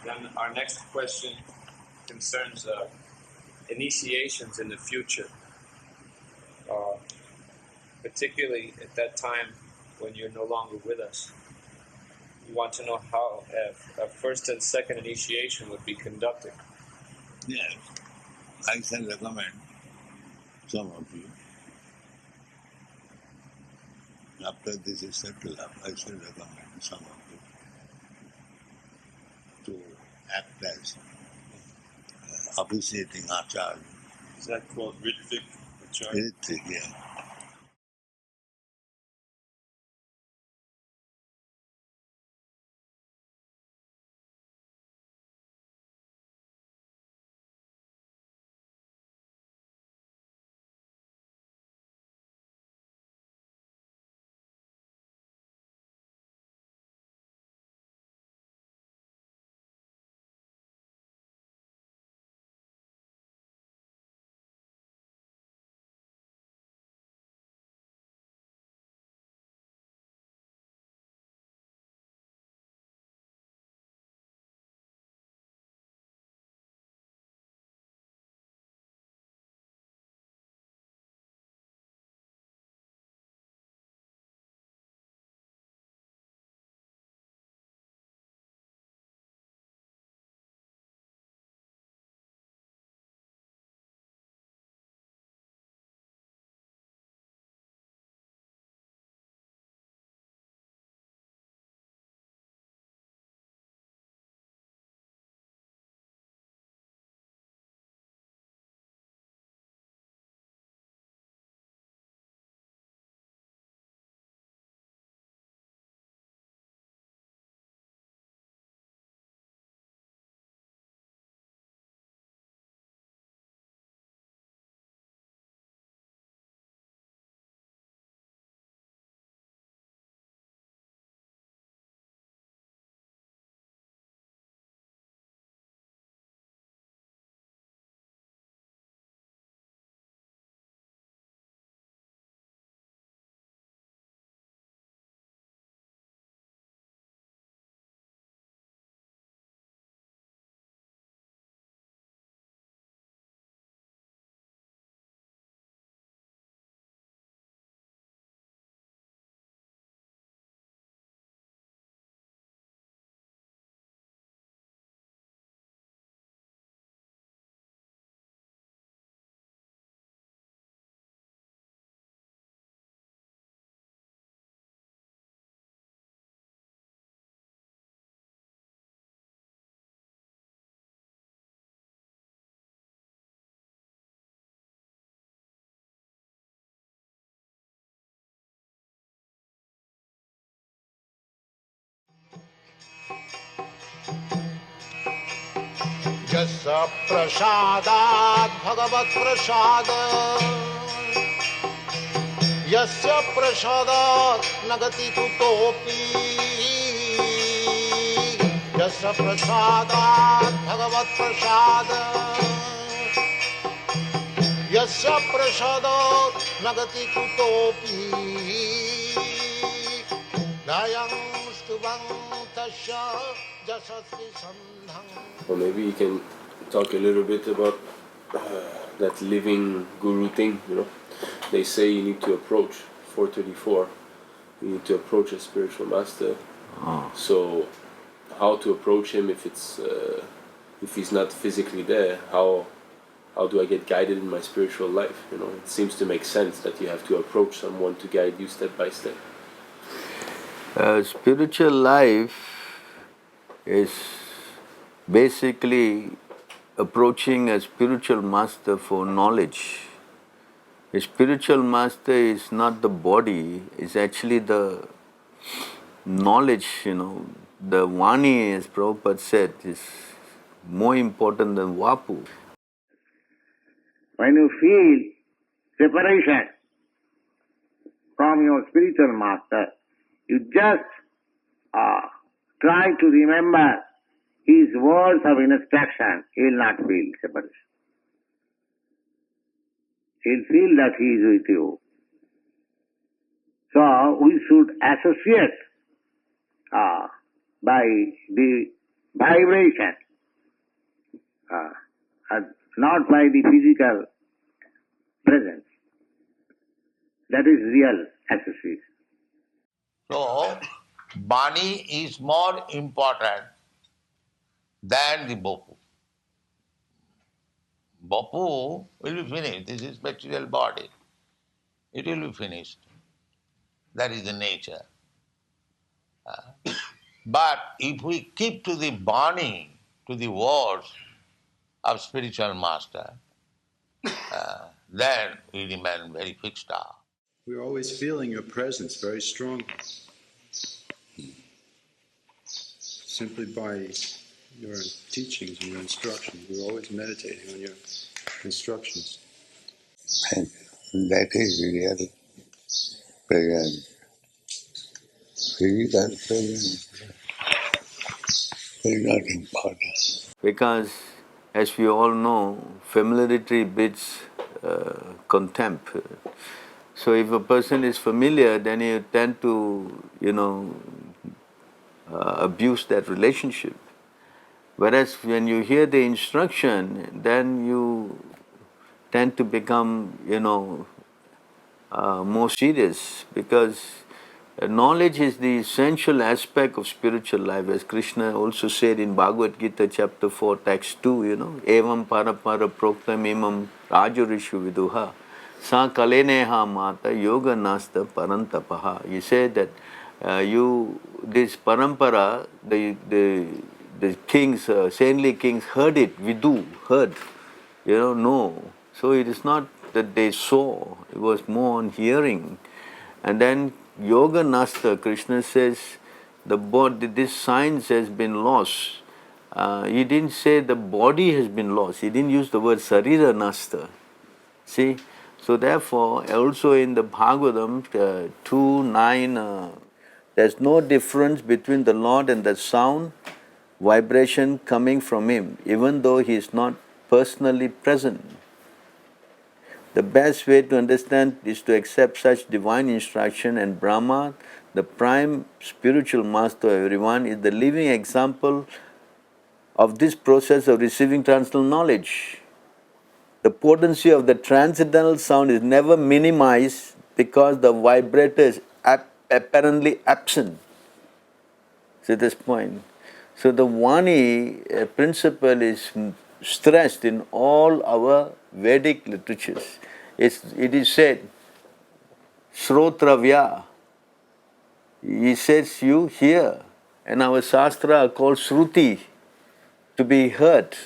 Then our next question concerns initiations in the future, particularly at that time when you're no longer with us. We want to know how a first and second initiation would be conducted. Yes, I shall recommend some of you. After this is settled up, I shall recommend some of you to act as officiating acharya. Is that called Ritvik Acharya? Ritvik, yeah. यस्य प्रसादात् भगवत् प्रसाद यस्य प्रसादात् न गति कुतोऽपि यस्य प्रसादात् भगवत् प्रसाद यस्य प्रसादात् न गति कुतोऽपि ध्यायं स्तुवं तस्य यशस्वी सन्धं. Or maybe you can talk a little bit about that living guru thing, you know. They say you need to approach 434, you need to approach a spiritual master. So how to approach him if he's not physically there? How do I get guided in my spiritual life? You know, it seems to make sense that you have to approach someone to guide you step by step. Spiritual life is basically approaching a spiritual master for knowledge. A spiritual master is not the body, it's actually the knowledge, you know. The Vani, as Prabhupada said, is more important than Vapu. When you feel separation from your spiritual master, you just try to remember his words of instruction, he will not feel separation. He will feel that he is with you. So we should associate by the vibration, not by the physical presence. That is real association. So, Bani is more important than the Bopu. Bopu will be finished. This is material body. It will be finished. That is the nature. But if we keep to the Bani, to the words of spiritual master, then we remain very fixed up. We're always feeling your presence very strongly, simply by your teachings and your instructions. We're always meditating on your instructions. And that is real presence. Physical presence is not important. Because, as we all know, familiarity breeds contempt. So if a person is familiar, then you tend to, abuse that relationship. Whereas when you hear the instruction, then you tend to become, more serious, because knowledge is the essential aspect of spiritual life, as Krishna also said in Bhagavad Gita chapter 4 text 2, evam parapara proktam imam rajarishu viduha sa kaleneha mata yoga nasta parantapaha. He said that this parampara, the kings, saintly kings heard it, heard, know. So it is not that they saw, it was more on hearing. And then Yoga Nasta, Krishna says, this science has been lost. He didn't say the body has been lost. He didn't use the word Sarira Nasta. See? So therefore, also in the Bhagavatam 2:9, there's no difference between the Lord and the sound, vibration coming from Him, even though He is not personally present. The best way to understand is to accept such divine instruction, and Brahma, the prime spiritual master of everyone, is the living example of this process of receiving transcendental knowledge. The potency of the transcendental sound is never minimized because the vibrator is apparently absent. See this point. So the Vani principle is stressed in all our Vedic literatures. It is said, Shrotravya. He says you hear, and our Shastra are called Shruti, to be heard.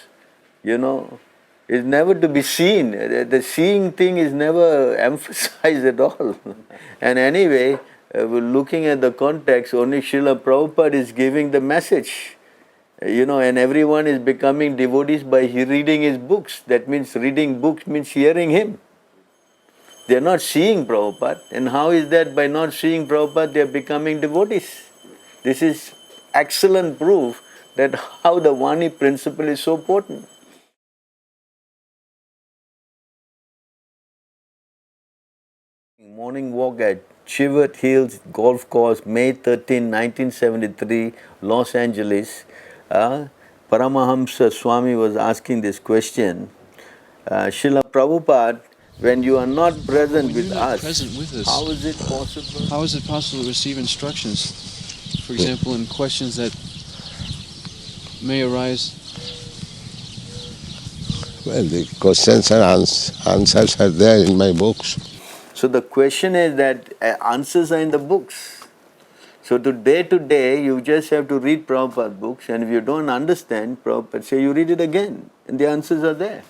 It's never to be seen. The seeing thing is never emphasized at all. And anyway, we're looking at the context, only Srila Prabhupada is giving the message. And everyone is becoming devotees by reading his books. That means reading books means hearing him. They are not seeing Prabhupada. And how is that by not seeing Prabhupada they are becoming devotees? This is excellent proof that how the Vani principle is so potent. Morning walk at Chivert Hills Golf Course, May 13, 1973, Los Angeles. Paramahamsa Swami was asking this question. Srila Prabhupada, when you are not present with us, how is it possible? How is it possible to receive instructions? For example, in questions that may arise. Well, the questions and answers are there in my books. So the question is that answers are in the books. So to day, you just have to read Prabhupada books, and if you don't understand, Prabhupada say you read it again, and the answers are there.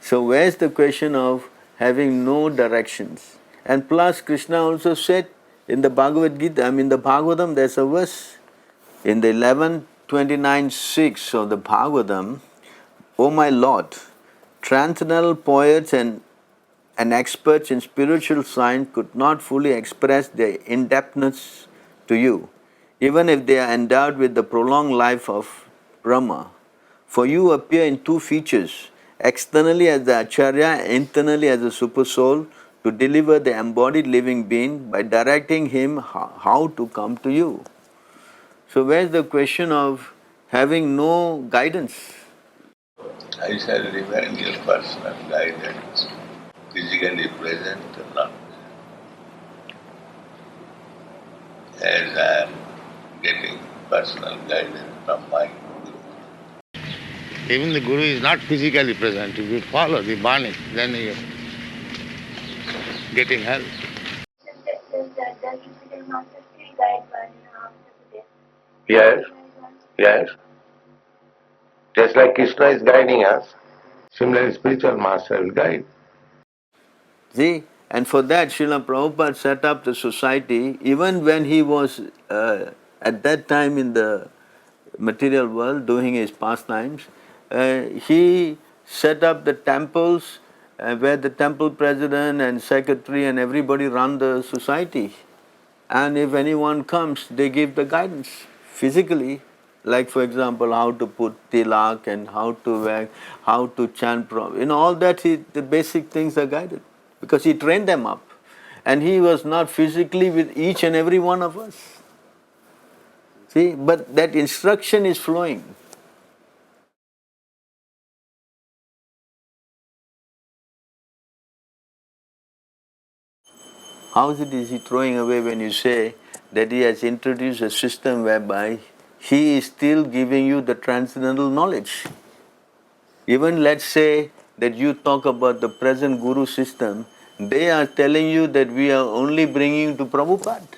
So where's the question of having no directions? And plus Krishna also said in the Bhagavad Gita, the Bhagavatam, there's a verse in the 11:29:6 of the Bhagavatam, O my Lord, transcendental poets and and experts in spiritual science could not fully express their in-depthness to you, even if they are endowed with the prolonged life of Brahma. For you appear in two features, externally as the Acharya, internally as a supersoul, to deliver the embodied living being by directing him how to come to you. So where's the question of having no guidance? I shall remain your personal guidance, physically present or not, as I am getting personal guidance from my Guru. Even the Guru is not physically present. If you follow the Bani, then you are getting help. Yes, yes. Just like Krishna is guiding us, similarly spiritual master will guide. See, and for that Srila Prabhupada set up the society even when he was at that time in the material world doing his pastimes. He set up the temples where the temple president and secretary and everybody run the society. And if anyone comes, they give the guidance physically, like for example, how to put tilak and how to wear, how to chant, all that, the basic things are guided because he trained them up. And he was not physically with each and every one of us. See, but that instruction is flowing. How is he throwing away when you say that he has introduced a system whereby he is still giving you the transcendental knowledge? Even let's say that you talk about the present Guru system, they are telling you that we are only bringing you to Prabhupada.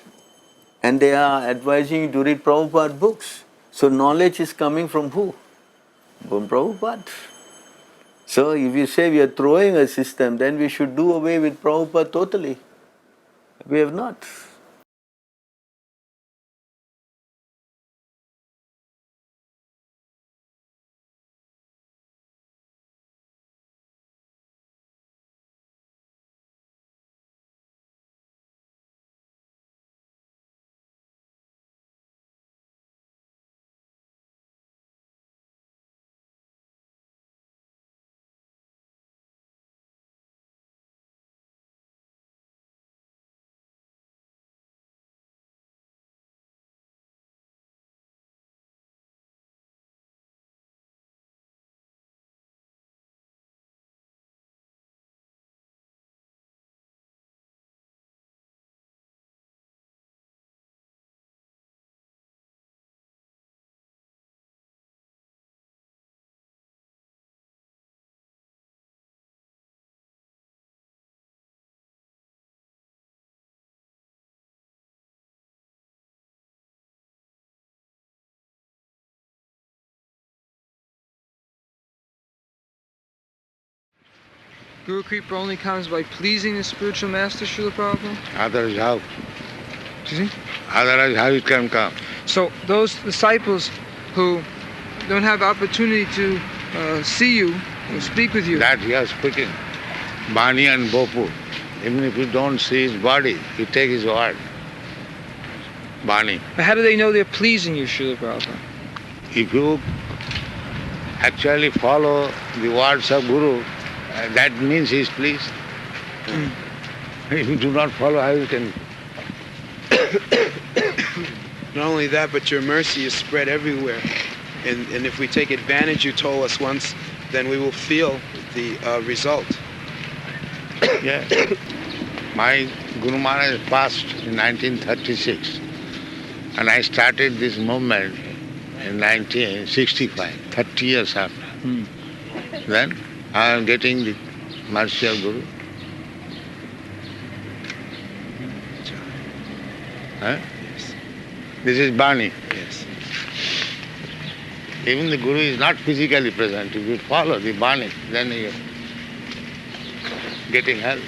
And they are advising you to read Prabhupada books. So knowledge is coming from who? From Prabhupada. So if you say we are throwing a system, then we should do away with Prabhupada totally. We have not. Guru Kripa only comes by pleasing the spiritual master, Srila Prabhupada? Otherwise how? Excuse me? Otherwise how it can come? So those disciples who don't have opportunity to see you or speak with you. That we are speaking. Bani and Bopu. Even if you don't see his body, you take his word. Bani. But how do they know they're pleasing you, Srila Prabhupada? If you actually follow the words of Guru, that means he is pleased. If you do not follow, how you can... Not only that, but your mercy is spread everywhere. And if we take advantage, you told us once, then we will feel the result. Yeah. My Guru Maharaj passed in 1936. And I started this movement in 1965, 30 years after. Then I am getting the mercy of Guru. Huh? Yes. This is Bani. Yes. Even the Guru is not physically present. If you follow the Bani, then you are getting help.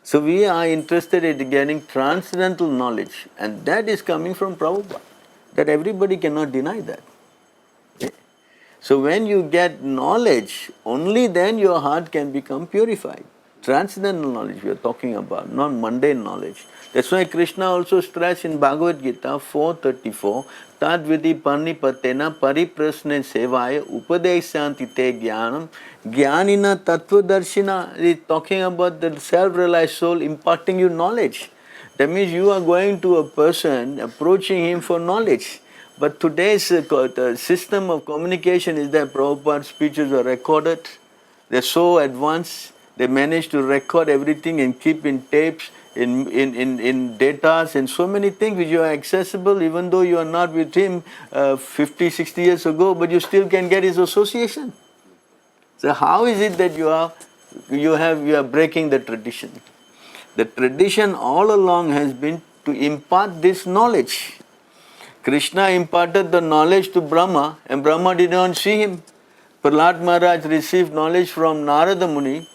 So we are interested in getting transcendental knowledge, and that is coming from Prabhupada. That everybody cannot deny that. Okay? So when you get knowledge, only then your heart can become purified. Transcendental knowledge we are talking about, not mundane knowledge. That's why Krishna also stressed in Bhagavad Gita 4:34, Tad vidi parnipatena pariprasne sevaya upadeshanti te jnanam jnanina tattvadarshina. Is talking about the self-realized soul imparting you knowledge. That means you are going to a person, approaching him for knowledge. But today's the system of communication is that Prabhupada's speeches are recorded. They're so advanced, they manage to record everything and keep in tapes, in data, and so many things which are accessible even though you are not with him 50, 60 years ago, but you still can get his association. So how is it that you are breaking the tradition? The tradition all along has been to impart this knowledge. Krishna imparted the knowledge to Brahma, and Brahma did not see him. Prahlad Maharaj received knowledge from Narada Muni,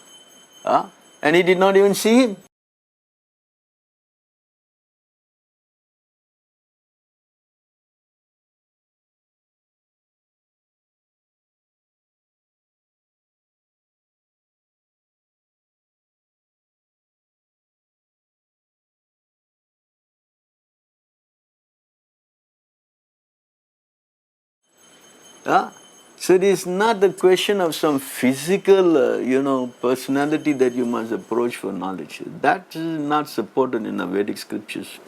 and he did not even see him. So it is not the question of some physical, personality that you must approach for knowledge. That is not supported in the Vedic scriptures.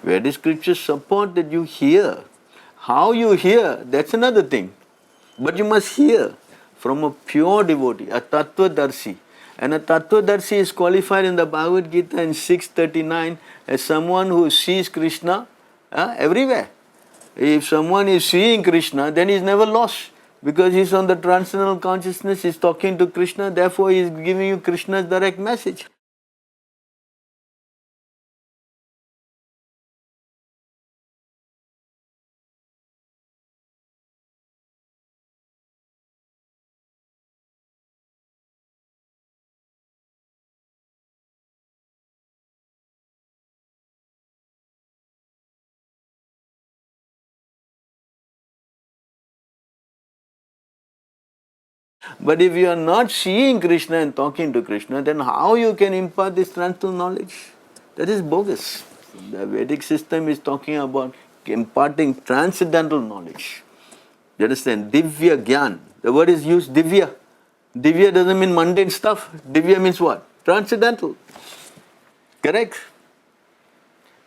Vedic scriptures support that you hear. How you hear, that's another thing. But you must hear from a pure devotee, a tattvadarshi. And a tattvadarshi is qualified in the Bhagavad Gita in 6:39 as someone who sees Krishna everywhere. If someone is seeing Krishna, then he is never lost. Because he is on the transcendental consciousness, he is talking to Krishna, therefore he is giving you Krishna's direct message. But if you are not seeing Krishna and talking to Krishna, then how you can impart this transcendental knowledge? That is bogus. The Vedic system is talking about imparting transcendental knowledge. You understand? Divya Gyan. The word is used Divya. Divya doesn't mean mundane stuff. Divya means what? Transcendental. Correct?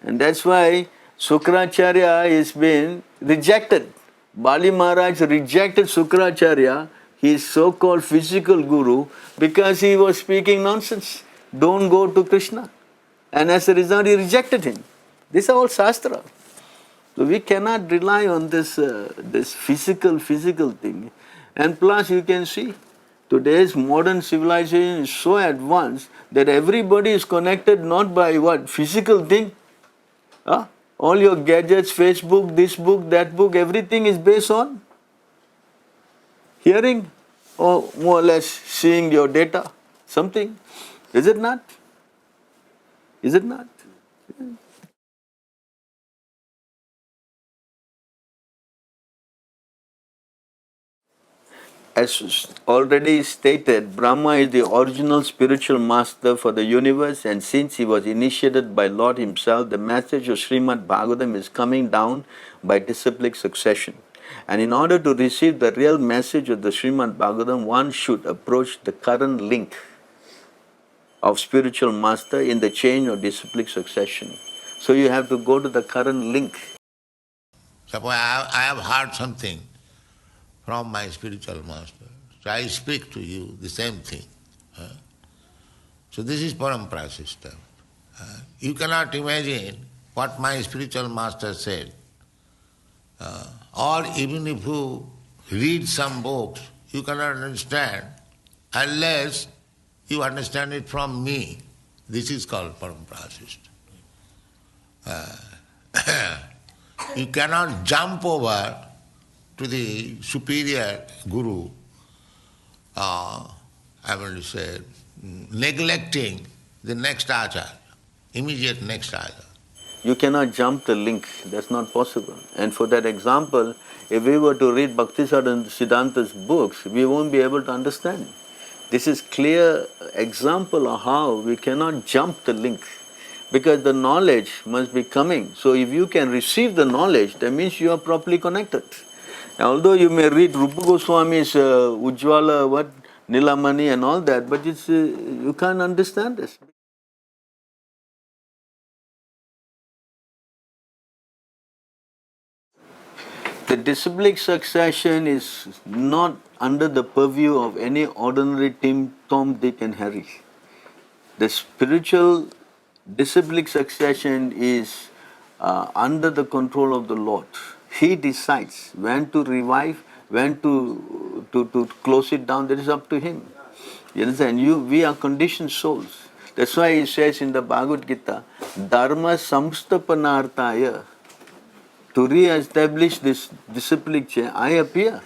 And that's why Sukracharya is been rejected. Bali Maharaj rejected Sukracharya, his so-called physical guru, because he was speaking nonsense. Don't go to Krishna. And as a result, he rejected him. These are all Shastra. So we cannot rely on this physical thing. And plus you can see, today's modern civilization is so advanced that everybody is connected not by what? Physical thing. All your gadgets, Facebook, this book, that book, everything is based on hearing or more or less seeing your data, something. Is it not? Is it not? As already stated, Brahma is the original spiritual master for the universe, and since he was initiated by Lord himself, the message of Srimad Bhagavatam is coming down by disciplic succession. And in order to receive the real message of the Srimad Bhagavatam, one should approach the current link of spiritual master in the chain of disciplic succession. So you have to go to the current link. Suppose I have heard something from my spiritual master, so I speak to you the same thing. So this is parampara system. You cannot imagine what my spiritual master said. Or even if you read some books, you cannot understand unless you understand it from me. This is called parampara system. You cannot jump over to the superior guru, neglecting the next acharya, immediate next acharya. You cannot jump the link, that's not possible. And for that example, if we were to read Bhaktisiddhanta's books, we won't be able to understand. This is clear example of how we cannot jump the link, because the knowledge must be coming. So if you can receive the knowledge, that means you are properly connected. Now, although you may read Rupa Goswami's Ujjwala, Nilamani and all that, but you can't understand this. The disciplic succession is not under the purview of any ordinary Tom, Dick and Harry. The spiritual disciplic succession is under the control of the Lord. He decides when to revive, when to close it down. That is up to Him. You understand? We are conditioned souls. That's why He says in the Bhagavad Gita, Dharma samstapanartaya. To re-establish this disciplic chain, I appear.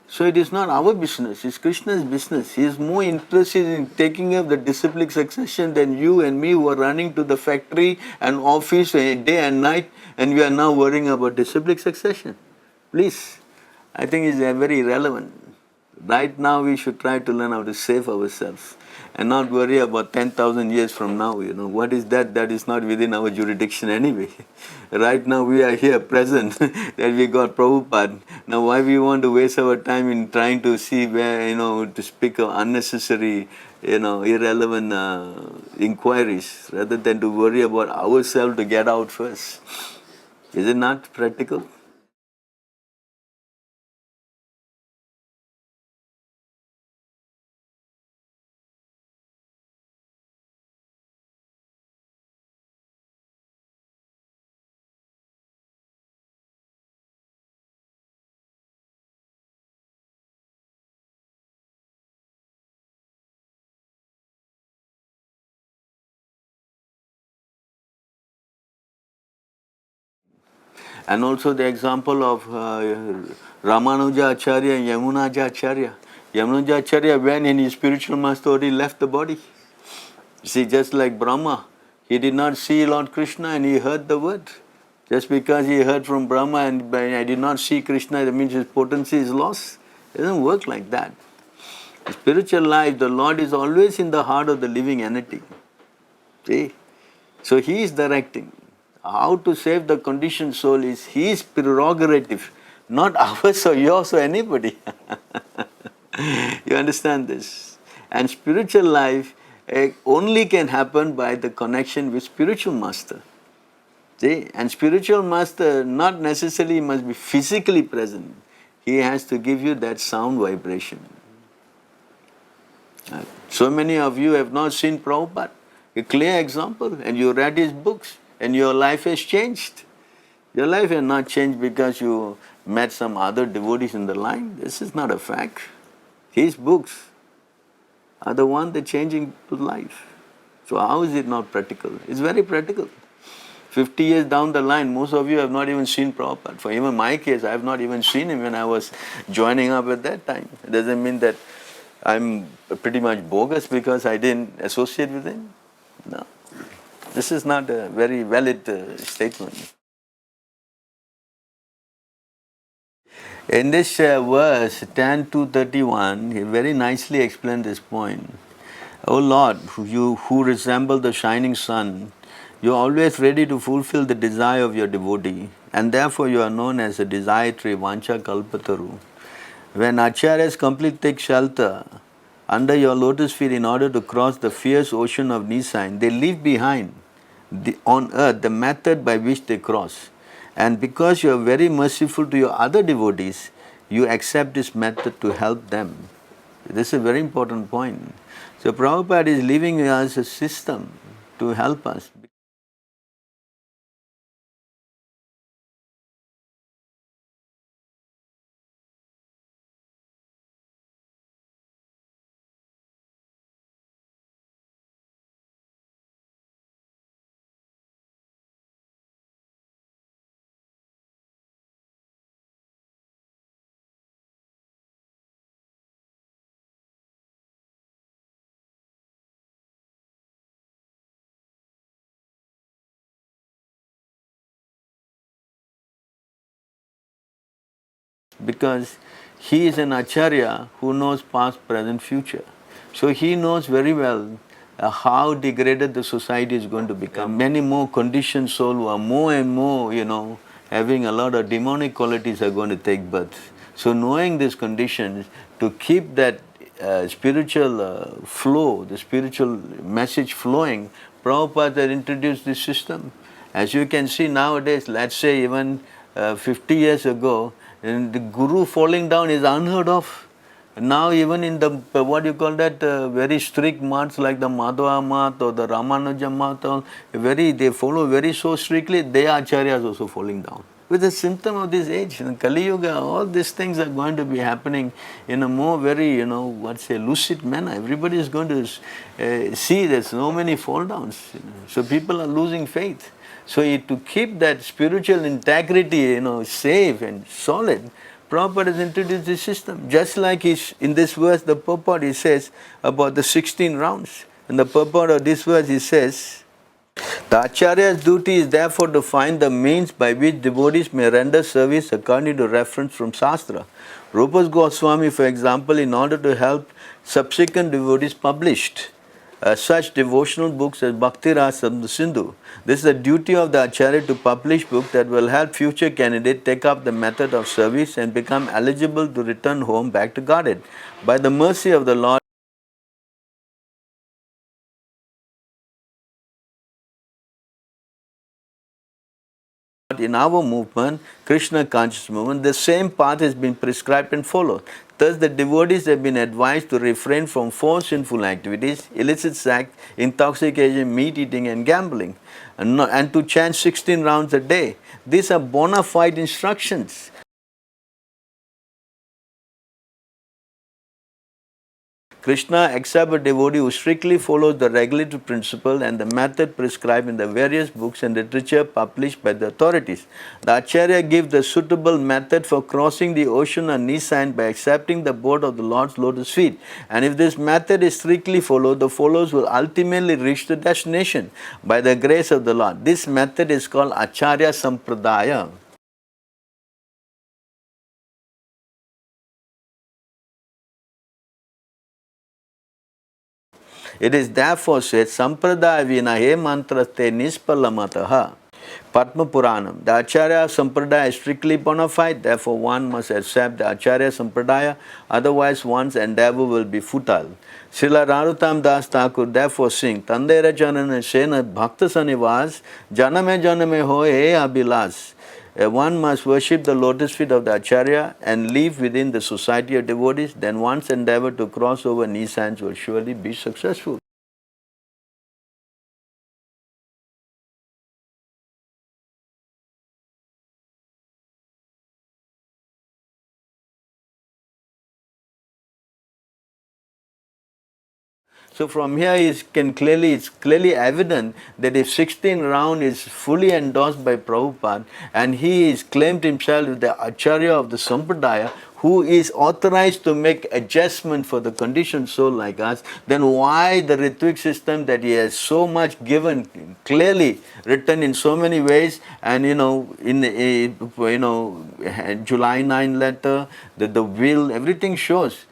So it is not our business, it's Krishna's business. He is more interested in taking up the disciplic succession than you and me who are running to the factory and office day and night, and we are now worrying about disciplic succession. Please, I think it's very irrelevant. Right now we should try to learn how to save ourselves and not worry about 10,000 years from now. What is that? That is not within our jurisdiction anyway. Right now we are here present that we got Prabhupada. Now why we want to waste our time in trying to see where, to speak of unnecessary, irrelevant inquiries rather than to worry about ourselves to get out first. Is it not practical? And also the example of Ramanuja Acharya and Yamunaja Acharya. Yamunaja Acharya, when in his spiritual master already left the body. See, just like Brahma, he did not see Lord Krishna and he heard the word. Just because he heard from Brahma and I did not see Krishna, that means his potency is lost. It doesn't work like that. In spiritual life, the Lord is always in the heart of the living entity. See? So he is directing. How to save the conditioned soul is his prerogative, not ours or yours or anybody. You understand this? And spiritual life only can happen by the connection with spiritual master. See? And spiritual master not necessarily must be physically present. He has to give you that sound vibration. So many of you have not seen Prabhupada. A clear example, and you read his books, and your life has changed. Your life has not changed because you met some other devotees in the line. This is not a fact. His books are the one that changing to life. So how is it not practical? It's very practical. 50 years down the line, most of you have not even seen Prabhupada. For even my case, I have not even seen him when I was joining up at that time. It doesn't mean that I'm pretty much bogus because I didn't associate with him. No. This is not a very valid statement. In this verse 10 to 31, he very nicely explained this point. O Lord, you who resemble the shining sun, you are always ready to fulfill the desire of your devotee, and therefore you are known as a desiratory Vancha Kalpataru. When acharyas completely take shelter under your lotus feet in order to cross the fierce ocean of Nisain, they leave behind on earth the method by which they cross. And because you are very merciful to your other devotees, you accept this method to help them. This is a very important point. So Prabhupada is leaving us a system to help us. because he is an acharya who knows past, present, future. So he knows very well how degraded the society is going to become. Many more conditioned souls who are more and more, having a lot of demonic qualities are going to take birth. So knowing these conditions, to keep that spiritual flow, the spiritual message flowing, Prabhupada had introduced this system. As you can see nowadays, let's say even 50 years ago, the guru falling down is unheard of. Now even in the, what you call that, very strict maths like the Madhva math or the Ramanuja math, they follow very so strictly, their acharyas also falling down. With a symptom of this age, in Kali Yuga, all these things are going to be happening in a more very, lucid manner. Everybody is going to see there's so many fall downs. So people are losing faith. So to keep that spiritual integrity, safe and solid, Prabhupada has introduced this system. Just like in this verse, the purport he says about the 16 rounds. In the purport of this verse he says, the Acharya's duty is therefore to find the means by which devotees may render service according to reference from Shastra. Rupa Goswami, for example, in order to help subsequent devotees published such devotional books as Bhakti Rasa Sindhu. This is the duty of the Acharya to publish books that will help future candidates take up the method of service and become eligible to return home back to Godhead. By the mercy of the Lord, in our movement, Krishna conscious movement, the same path has been prescribed and followed. Thus, the devotees have been advised to refrain from 4 sinful activities: illicit sex, intoxication, meat eating, and gambling, and to chant 16 rounds a day. These are bona fide instructions. Krishna accepts a devotee who strictly follows the regulatory principle and the method prescribed in the various books and literature published by the authorities. The Acharya gives the suitable method for crossing the ocean on Nisan by accepting the boat of the Lord's lotus feet. And if this method is strictly followed, the followers will ultimately reach the destination by the grace of the Lord. This method is called Acharya Sampradaya. It is therefore said, Sampradaya vinahe mantraste nispalamataha. Padma Puranam. The Acharya Sampradaya is strictly bona fide, therefore one must accept the Acharya Sampradaya, otherwise one's endeavor will be futile. Srila Narottam Das Thakur therefore sing, Tandera Janana Sena Bhakta Sanivas, Janame Janame Ho E Abhilas. One must worship the lotus feet of the Acharya and live within the society of devotees, then one's endeavor to cross over Nisans will surely be successful. So from here it's clearly evident that if 16 round is fully endorsed by Prabhupada and he is claimed himself as the Acharya of the Sampradaya, who is authorized to make adjustment for the conditioned soul like us, then why the Ritwik system that he has so much given, clearly written in so many ways, and in July 9 letter, the will, everything shows.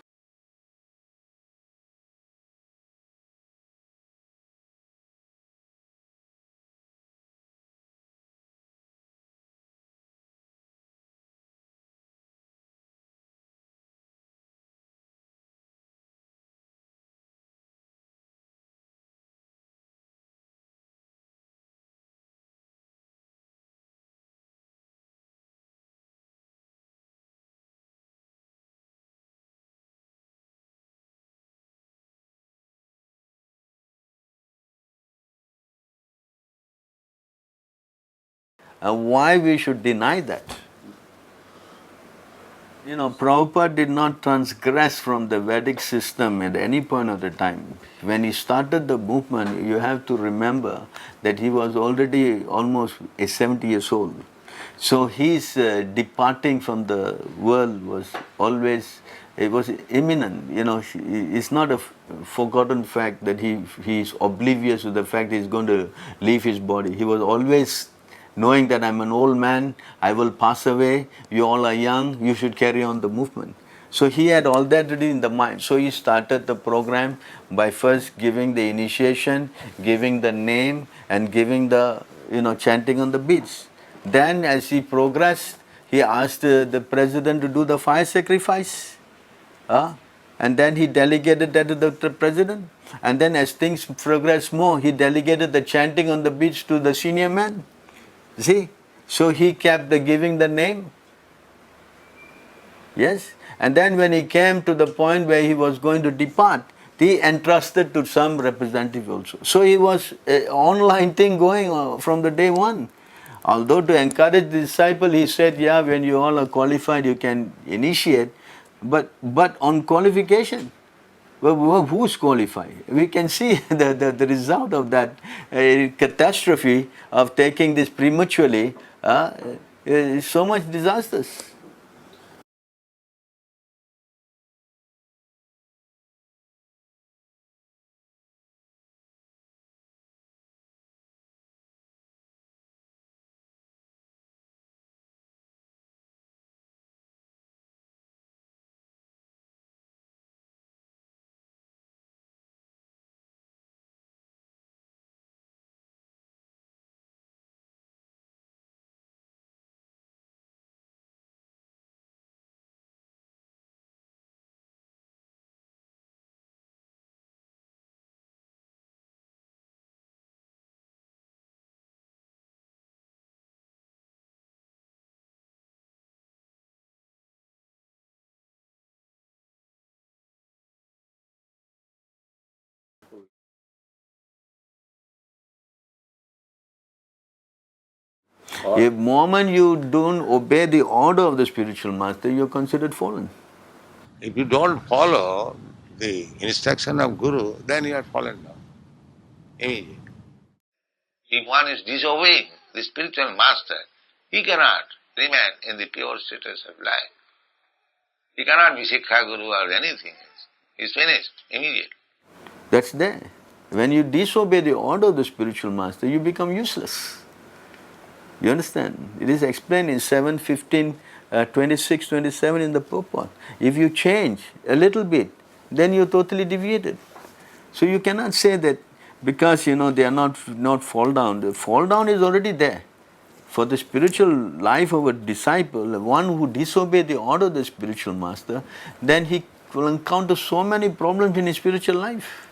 And why we should deny that? Prabhupada did not transgress from the Vedic system at any point of the time. When he started the movement, you have to remember that he was already almost 70 years old. So his departing from the world was always, it was imminent. It's not a forgotten fact that he is oblivious to the fact he's going to leave his body. He was always knowing that I'm an old man, I will pass away, you all are young, you should carry on the movement. So he had all that already in the mind. So he started the program by first giving the initiation, giving the name, and giving the, chanting on the beach. Then as he progressed, he asked the president to do the fire sacrifice. And then he delegated that to the president. And then as things progressed more, he delegated the chanting on the beach to the senior man. See? So he kept the giving the name. Yes? And then when he came to the point where he was going to depart, he entrusted to some representative also. So he was an online thing going on from the day one. Although to encourage the disciple, he said, yeah, when you all are qualified, you can initiate. But on qualification, well, who's qualified? We can see the result of that catastrophe of taking this prematurely, is so much disasters. If moment you don't obey the order of the spiritual master, you're considered fallen. If you don't follow the instruction of Guru, then you are fallen down. Immediately. If one is disobeying the spiritual master, he cannot remain in the pure status of life. He cannot be Sikha Guru or anything else. He's finished immediately. That's there. When you disobey the order of the spiritual master, you become useless. You understand? It is explained in 7:15, 26, 27 in the purport. If you change a little bit, then you're totally deviated. So you cannot say that because they are not fall down. The fall down is already there. For the spiritual life of a disciple, one who disobeys the order of the spiritual master, then he will encounter so many problems in his spiritual life.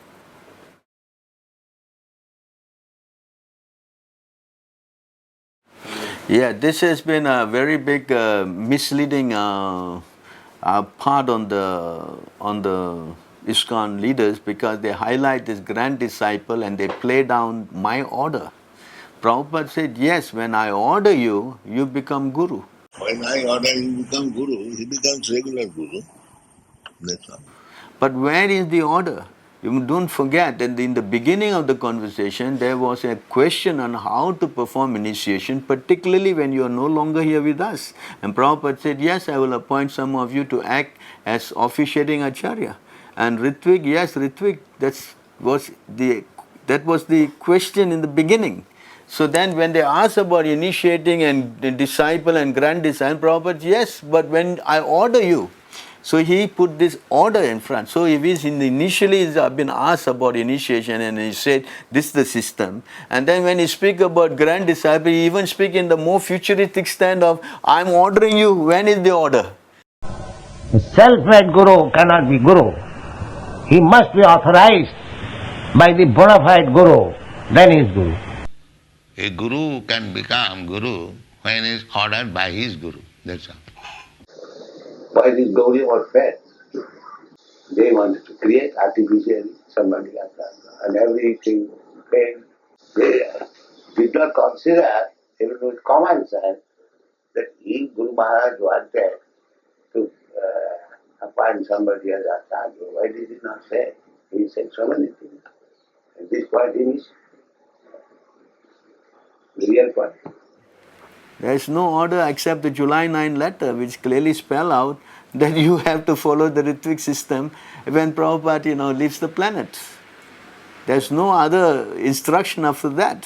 Yeah, this has been a very big misleading part on the ISKCON leaders, because they highlight this grand disciple and they play down my order. Prabhupada said, yes, when I order you, you become Guru. When I order you become Guru, he becomes regular Guru. That's all. But where is the order? You don't forget that in the beginning of the conversation, there was a question on how to perform initiation, particularly when you are no longer here with us. And Prabhupada said, yes, I will appoint some of you to act as officiating Acharya. And Ritvik, yes, Ritvik, that was the question in the beginning. So then when they asked about initiating and the disciple and grand disciple, Prabhupada, yes, but when I order you, so he put this order in front. So if he's initially been asked about initiation and he said, this is the system. And then when he speak about grand disciple, he even speak in the more futuristic stand of, I'm ordering you, when is the order? A self-made Guru cannot be Guru. He must be authorized by the bona fide Guru, then he is Guru. A Guru can become Guru when he is ordered by his Guru. That's all. Why this Gauri was fed? They wanted to create artificially somebody like that, and everything failed. They did not consider, even with common sense, that if Guru Maharaj wanted to appoint somebody as Acharya, why did he not say? He said so many things. And this point is the real point. There is no order except the July 9 letter, which clearly spell out that you have to follow the Ritvik system when Prabhupada, leaves the planet. There's no other instruction after that.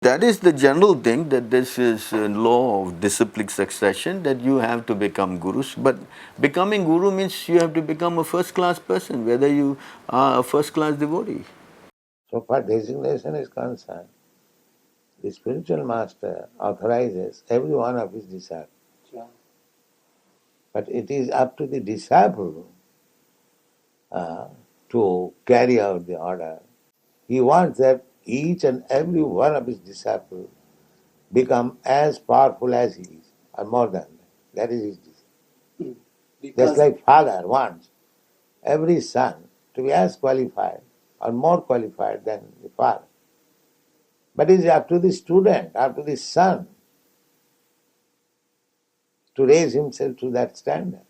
That is the general thing, that this is a law of disciplic succession, that you have to become gurus. But becoming guru means you have to become a first-class person, whether you are a first-class devotee. So far designation is concerned, the spiritual master authorizes every one of his disciples. But it is up to the disciple to carry out the order. He wants that each and every one of his disciples become as powerful as he is, or more than that. That is his desire. Just like father wants every son to be as qualified or more qualified than the father. But it is up to the student, up to the son, to raise himself to that standard.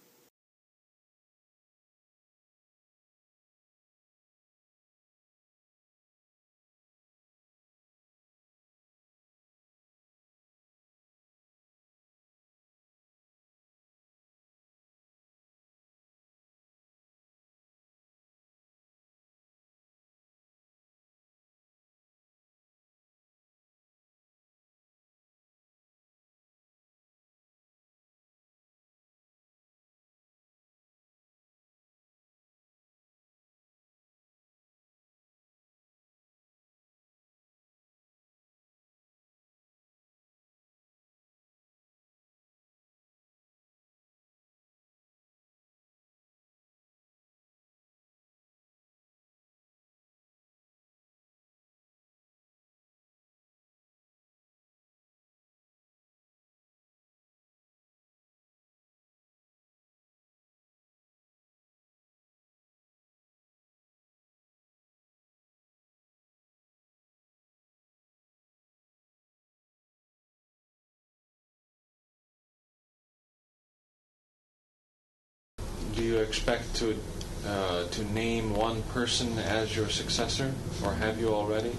Do you expect to name one person as your successor, or have you already?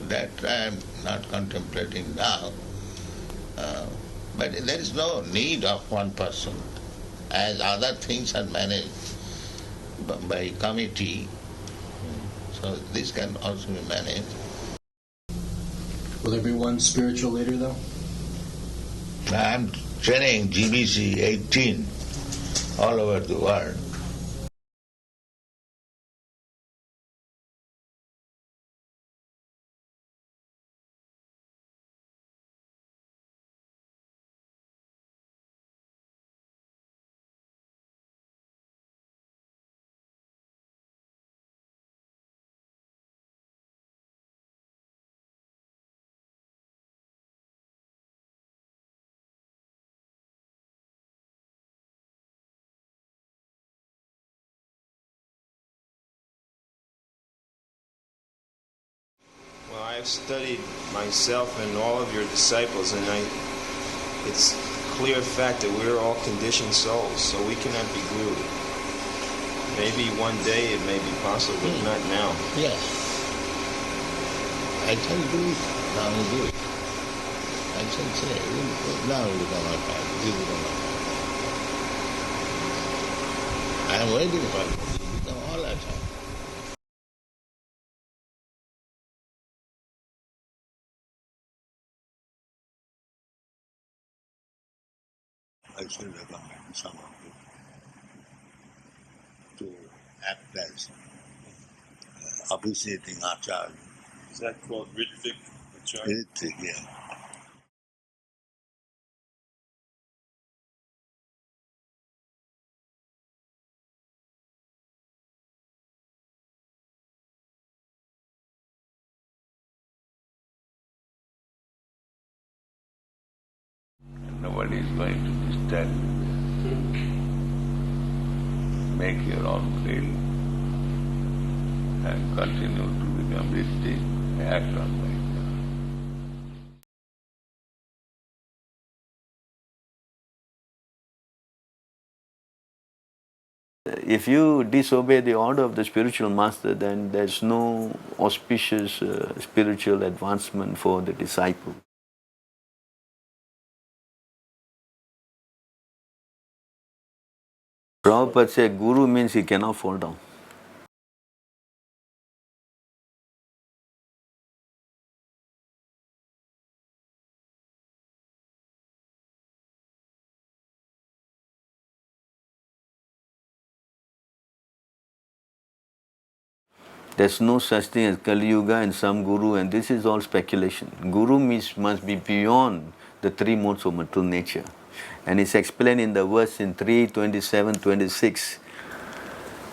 That I am not contemplating now. But there is no need of one person, as other things are managed by committee. So this can also be managed. Will there be one spiritual leader, though? I am training GBC 18 all over the world. Well, I've studied myself and all of your disciples, and it's clear fact that we're all conditioned souls, so we cannot be glued. Maybe one day it may be possible, but not now. Yes. I can do it. Now we do it. I can say, now we become our time. We become our time. I am waiting for it. We become all our time. I should recommend some of you to act as officiating acharya. Is that called Ritvik Acharya? Ritvik, yeah. Nobody is going to disturb you. Make your own field and continue to become distinct, act on my. If you disobey the order of the spiritual master, then there's no auspicious spiritual advancement for the disciple. Prabhupada said, Guru means he cannot fall down. There's no such thing as Kali Yuga and some guru, and this is all speculation. Guru must be beyond the three modes of material nature. And it's explained in the verse in 3:27-26.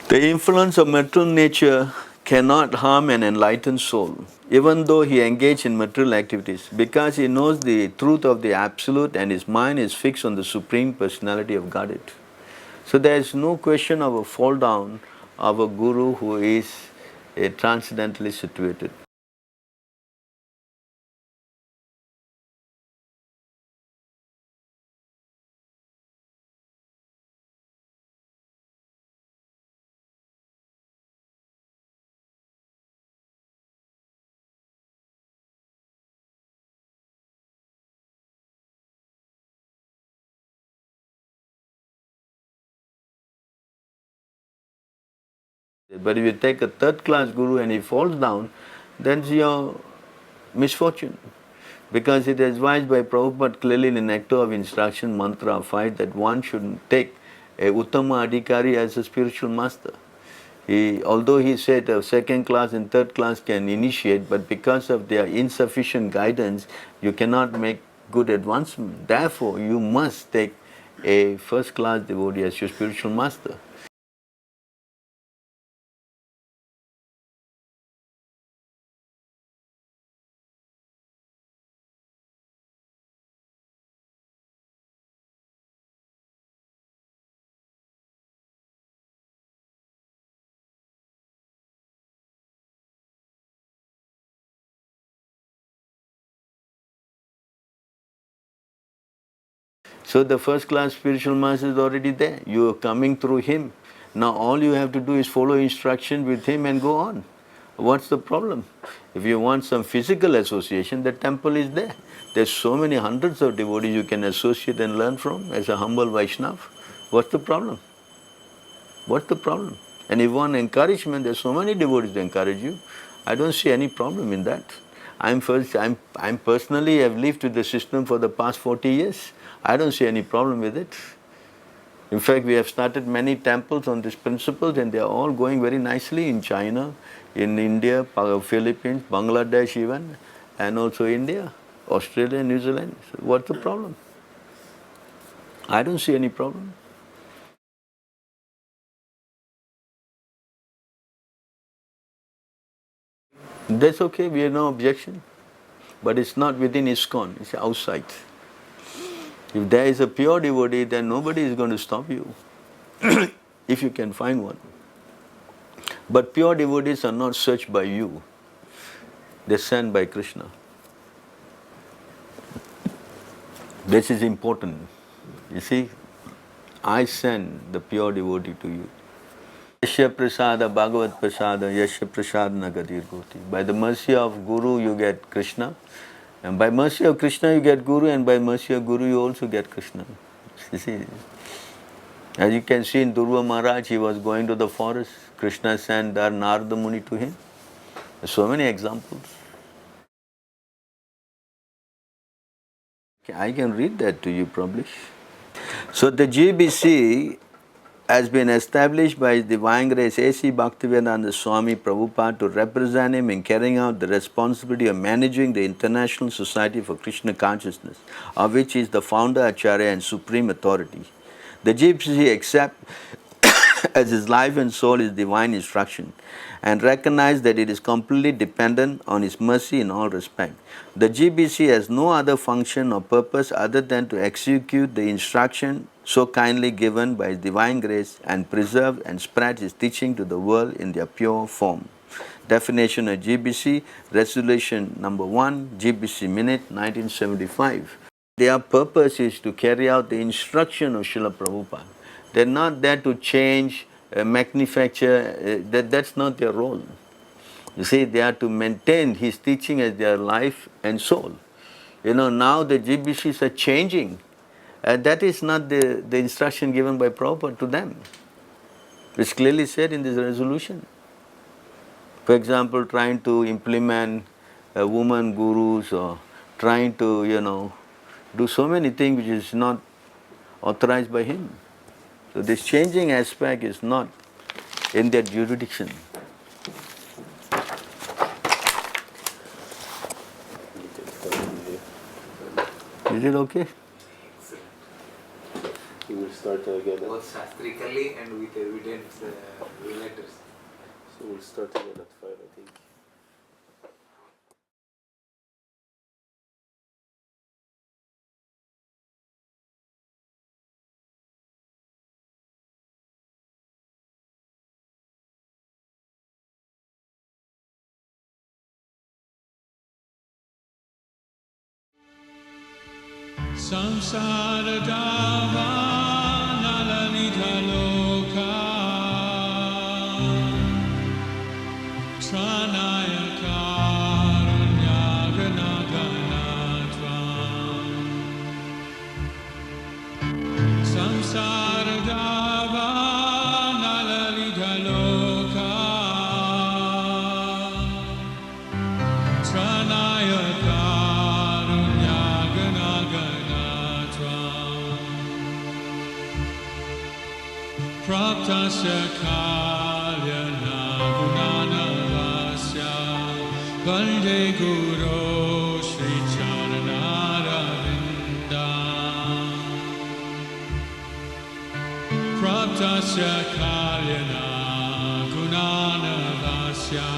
The influence of material nature cannot harm an enlightened soul, even though he engage in material activities, because he knows the truth of the Absolute and his mind is fixed on the Supreme Personality of Godhead. So there is no question of a fall down of a guru who is transcendentally situated. But if you take a third class guru and he falls down, then it's your misfortune. Because it is advised by Prabhupada clearly in Nectar of Instruction, Mantra 5, that one should take a Uttama Adhikari as a spiritual master. Although he said a second class and third class can initiate, but because of their insufficient guidance, you cannot make good advancement. Therefore, you must take a first class devotee as your spiritual master. So the first class spiritual master is already there. You are coming through him. Now all you have to do is follow instruction with him and go on. What's the problem? If you want some physical association, the temple is there. There's so many hundreds of devotees you can associate and learn from as a humble Vaishnava. What's the problem? What's the problem? And if you want encouragement, there's so many devotees to encourage you. I don't see any problem in that. I'm personally have lived with the system for the past 40 years. I don't see any problem with it. In fact, we have started many temples on these principles and they are all going very nicely in China, in India, Philippines, Bangladesh even, and also India, Australia, New Zealand. So what's the problem? I don't see any problem. That's okay, we have no objection. But it's not within ISKCON, it's outside. If there is a pure devotee, then nobody is going to stop you, if you can find one. But pure devotees are not searched by you, they're sent by Krishna. This is important. You see, I send the pure devotee to you. Yasya prasada bhagavat prasada yasya prasad nagadir goti. By the mercy of Guru you get Krishna, and by mercy of Krishna you get Guru, and by mercy of Guru you also get Krishna. You see, as you can see in Dhruva Maharaj, he was going to the forest. Krishna sent Narada Muni to him. There's so many examples. I can read that to you probably. So the GBC has been established by His Divine Grace A.C. Bhaktivedanta Swami Prabhupada to represent him in carrying out the responsibility of managing the International Society for Krishna Consciousness, of which he is the founder, Acharya and supreme authority. The GBC accepts as his life and soul his divine instruction and recognize that it is completely dependent on his mercy in all respect. The GBC has no other function or purpose other than to execute the instruction so kindly given by his divine grace and preserve and spread his teaching to the world in their pure form. Definition of GBC, Resolution number 1, GBC Minute, 1975. Their purpose is to carry out the instruction of Srila Prabhupada. They're not there to change, manufacture, that's not their role. You see, they are to maintain his teaching as their life and soul. You know, now the GBCs are changing. That is not the instruction given by Prabhupada to them. It's clearly said in this resolution. For example, trying to implement woman gurus or trying to, do so many things which is not authorized by him. So this changing aspect is not in their jurisdiction. Is it okay? We will start again. Both shastrically and with evidence letters. So we'll start again at 5, I think. Samsara dava nalanita loka tranaya karunya ganaganatva Samsara dava nalanita loka tranaya Praptasya kalyana gunana vasya Vande Guru Shri Charanaravinda Praptasya kalyana gunana vasya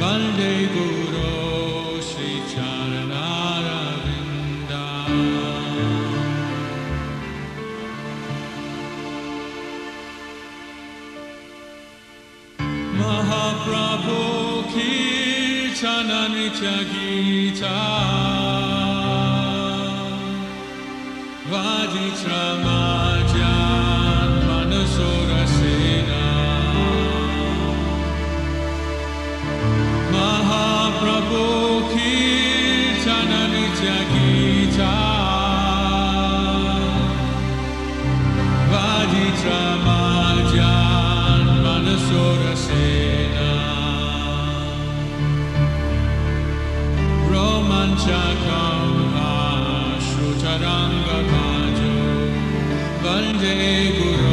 Vande Guru Shri Charanaravinda Mahaprabhu Kirtana Nitya Gita Vaditra Majan Manasura Sena Mahaprabhu Kirtana Nitya Gita Vaditra Majan Manasura Sena Romanchakam Ashrutaranga Bhajo Vande Guru